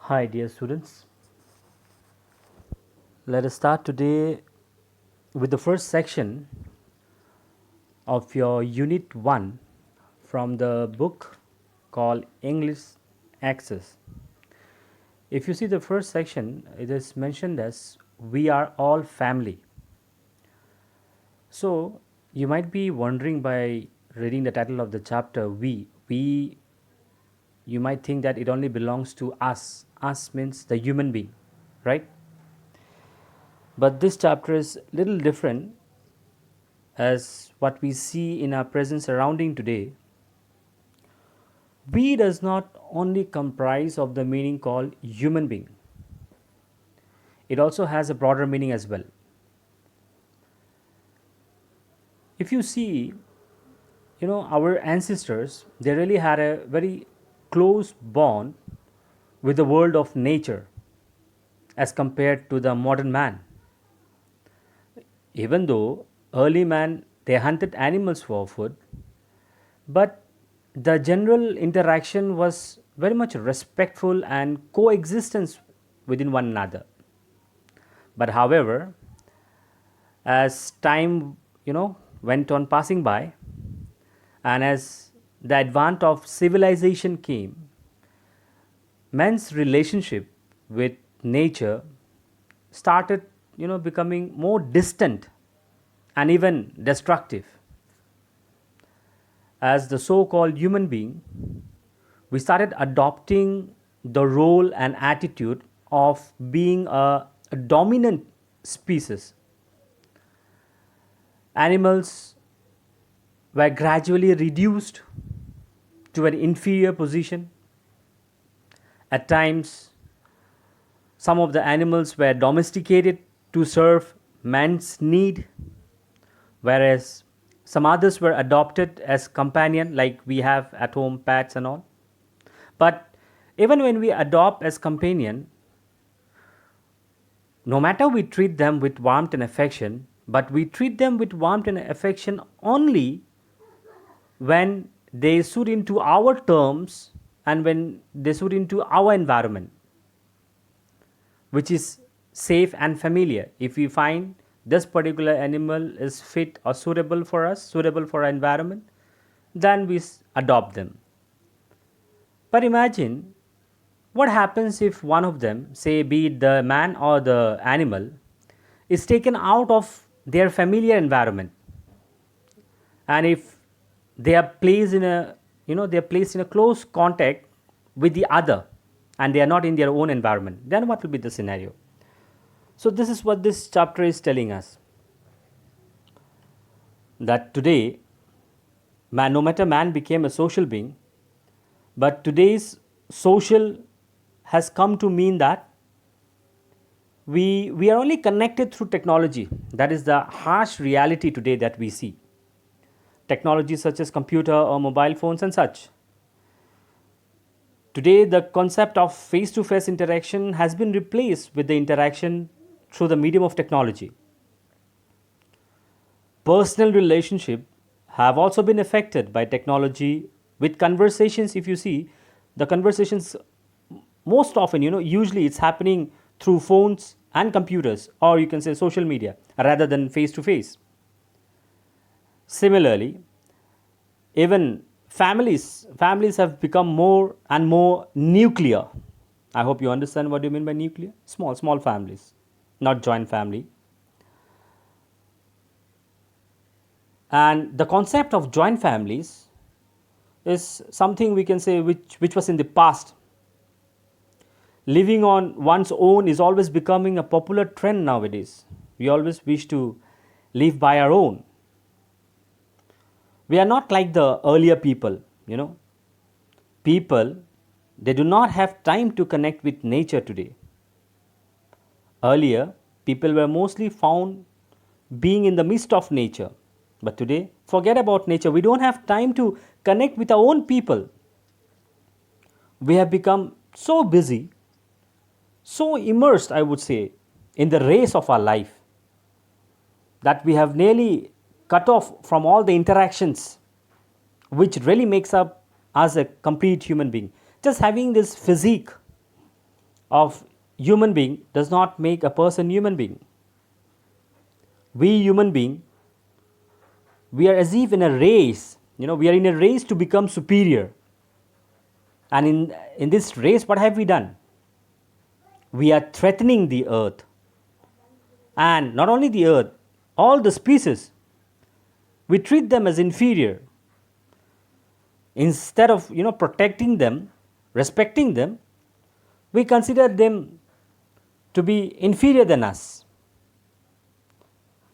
Hi, dear students. Let us start today with the first section of your Unit 1 from the book called English Access. If you see the first section, it is mentioned as we are all family. So, you might be wondering by reading the title of the chapter, you might think that it only belongs to us. Us means the human being, right? But this chapter is little different as what we see in our present surrounding today. We does not only comprise of the meaning called human being. It also has a broader meaning as well. If you see, our ancestors, they really had a very close bond with the world of nature as compared to the modern man. Even though early man they hunted animals for food, but the general interaction was very much respectful and coexistence within one another. But however, as time went on passing by, and as the advent of civilization came, man's relationship with nature started becoming more distant and even destructive. As the so called human being, we started adopting the role and attitude of being a dominant species. Animals were gradually reduced to an inferior position. At times, some of the animals were domesticated to serve man's need, whereas some others were adopted as companion, like we have at home pets and all. But even when we adopt as companion, no matter we treat them with warmth and affection, but we treat them with warmth and affection only when they suit into our terms and when they suit into our environment, which is safe and familiar. If we find this particular animal is fit or suitable for us, suitable for our environment, then we adopt them. But imagine what happens if one of them, say be it the man or the animal, is taken out of their familiar environment, and if they are placed in a they are placed in a close contact with the other and they are not in their own environment, then what will be the scenario? So this is what this chapter is telling us, that today man, no matter man became a social being, but today's social has come to mean that we are only connected through technology. That is the harsh reality today that we see. Technologies such as computer or mobile phones and such. Today, the concept of face to face interaction has been replaced with the interaction through the medium of technology. Personal relationships have also been affected by technology with conversations. If you see, the conversations most often, usually it's happening through phones and computers, or you can say social media, rather than face to face. Similarly, even families have become more and more nuclear. I hope you understand what you mean by nuclear. Small families, not joint family. And the concept of joint families is something we can say which was in the past. Living on one's own is always becoming a popular trend nowadays. We always wish to live by our own. We are not like the earlier people. People, they do not have time to connect with nature today. Earlier, people were mostly found being in the midst of nature. But today, forget about nature. We don't have time to connect with our own people. We have become so busy, so immersed, I would say, in the race of our life, that we have nearly cut off from all the interactions which really makes up us a complete human being. Just having this physique of human being does not make a person human being. We human being, we are as if in a race, we are in a race to become superior. And in this race, what have we done? We are threatening the earth. And not only the earth, all the species, we treat them as inferior. Instead of protecting them, respecting them, we consider them to be inferior than us.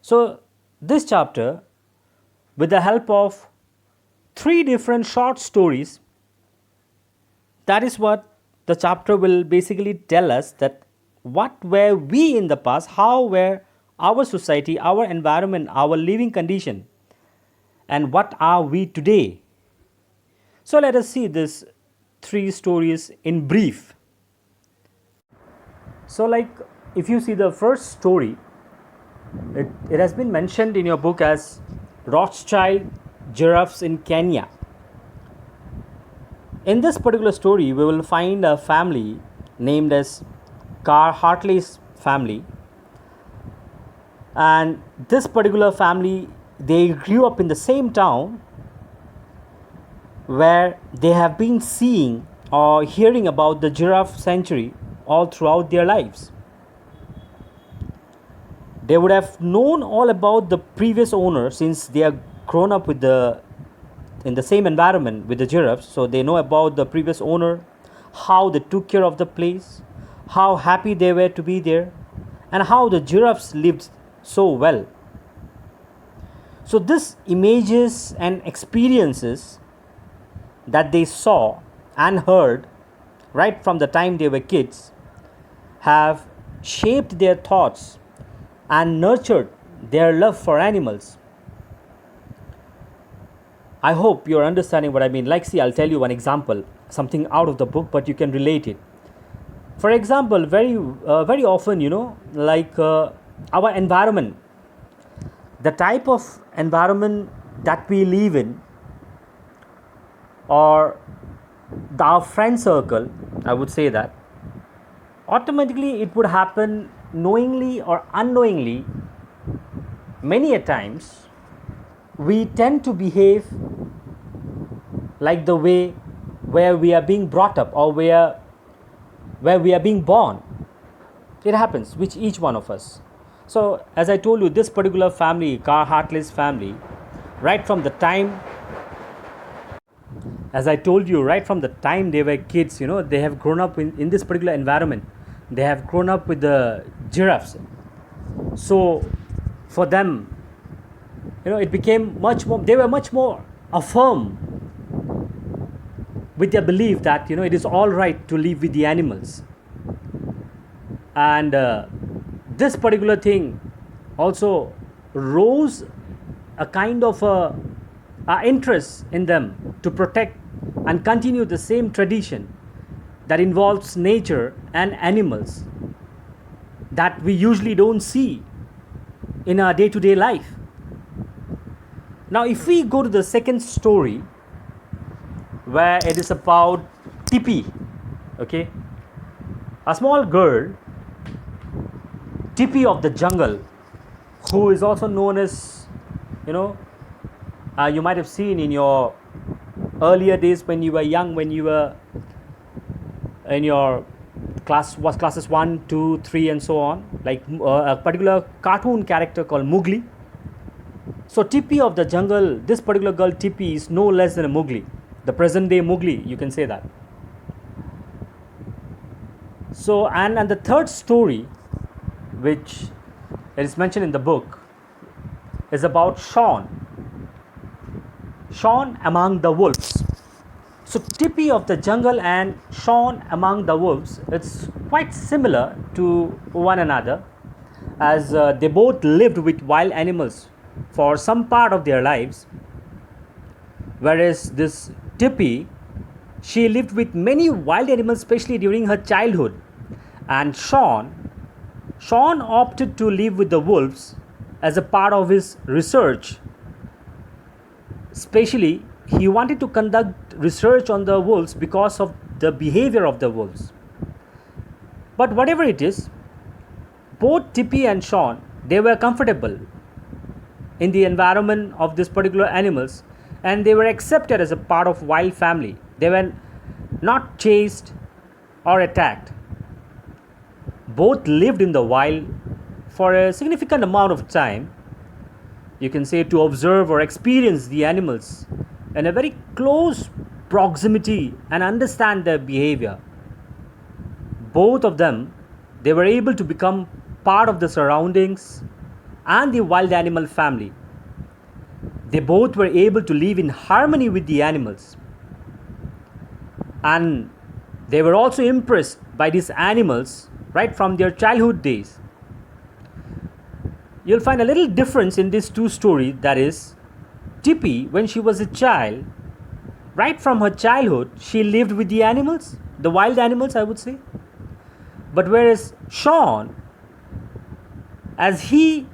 So this chapter, with the help of 3 different short stories, that is what the chapter will basically tell us, that what were we in the past, how were our society, our environment, our living condition, and what are we today. So let us see these 3 stories in brief. So if you see the first story, it has been mentioned in your book as Rothschild giraffes in Kenya. In this particular story, we will find a family named as Carl Hartley's family. And this particular family, they grew up in the same town where they have been seeing or hearing about the giraffe sanctuary all throughout their lives. They would have known all about the previous owner, since they are grown up in the same environment with the giraffes. So they know about the previous owner, how they took care of the place, how happy they were to be there, and how the giraffes lived so well. So these images and experiences that they saw and heard right from the time they were kids have shaped their thoughts and nurtured their love for animals. I hope you're understanding what I mean. See, I'll tell you one example, something out of the book, but you can relate it. For example, very often, our environment, the type of environment that we live in, or our friend circle, I would say that, automatically it would happen knowingly or unknowingly. Many a times we tend to behave like the way where we are being brought up, or where we are being born. It happens with each one of us. So as I told you, this particular family, Carl Hartley's family, right from the time, as I told you, right from the time they were kids, they have grown up in this particular environment. They have grown up with the giraffes. So for them, it became much more, they were much more affirm with their belief that, it is all right to live with the animals. And this particular thing also rose a kind of interest in them to protect and continue the same tradition that involves nature and animals that we usually don't see in our day-to-day life. Now, if we go to the second story, where it is about Tippy, okay, a small girl, Tippy of the jungle, who is also known as, you might have seen in your earlier days when you were young, when you were in your classes 1, 2, 3 and so on, a particular cartoon character called Mowgli. So Tippy of the jungle, this particular girl Tippy, is no less than a Mowgli, the present day Mowgli, you can say that. So and the third story, which is mentioned in the book, is about Shaun among the wolves. So Tippy of the jungle and Shaun among the wolves, it's quite similar to one another, as they both lived with wild animals for some part of their lives. Whereas this Tippy, she lived with many wild animals, especially during her childhood. And Shaun opted to live with the wolves as a part of his research. Especially, he wanted to conduct research on the wolves because of the behavior of the wolves. But whatever it is, both Tippy and Sean, they were comfortable in the environment of these particular animals, and they were accepted as a part of wild family. They were not chased or attacked. Both lived in the wild for a significant amount of time, you can say, to observe or experience the animals in a very close proximity and understand their behavior. Both of them, they were able to become part of the surroundings and the wild animal family. They both were able to live in harmony with the animals, and they were also impressed by these animals right from their childhood days. You'll find a little difference in these two stories. That is, Tippy, when she was a child, right from her childhood, she lived with the animals, the wild animals, I would say. But whereas Sean, as he,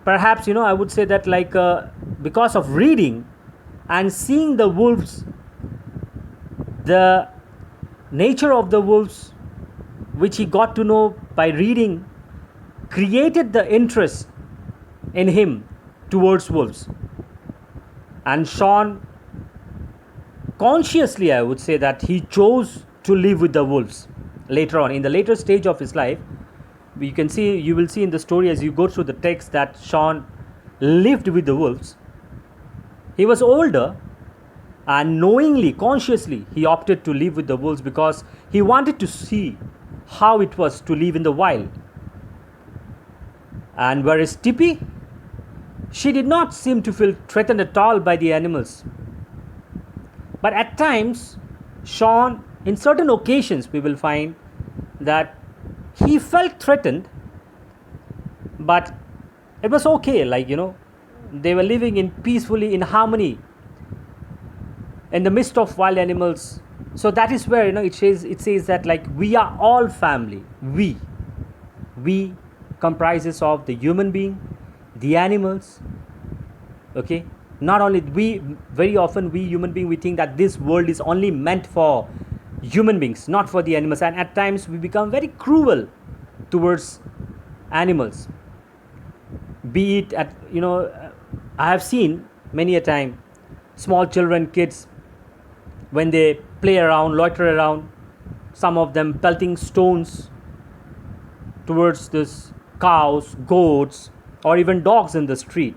perhaps, I would say that, like, because of reading and seeing the wolves, the nature of the wolves, which he got to know by reading, created the interest in him towards wolves. And Sean, consciously, I would say that he chose to live with the wolves later on. In the later stage of his life, you will see in the story as you go through the text that Sean lived with the wolves. He was older, and knowingly, consciously, he opted to live with the wolves because he wanted to see how it was to live in the wild. And whereas Tippy, she did not seem to feel threatened at all by the animals. But at times, Sean, in certain occasions, we will find that he felt threatened, but it was okay. Like, they were living in peacefully, in harmony, in the midst of wild animals. So that is where, it says that, like, we are all family. We comprises of the human being, the animals. Okay, not only we, very often we human being, we think that this world is only meant for human beings, not for the animals, and at times we become very cruel towards animals. Be it at, I have seen many a time small children, kids, when they play around, loiter around, some of them pelting stones towards this cows, goats, or even dogs in the street.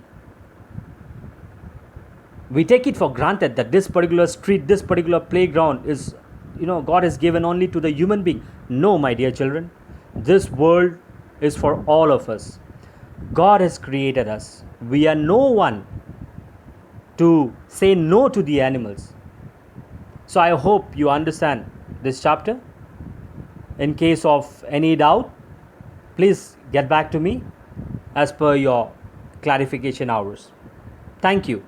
We take it for granted that this particular street, this particular playground is, God has given only to the human being. No, my dear children, this world is for all of us. God has created us. We are no one to say no to the animals. So I hope you understand this chapter. In case of any doubt, please get back to me as per your clarification hours. Thank you.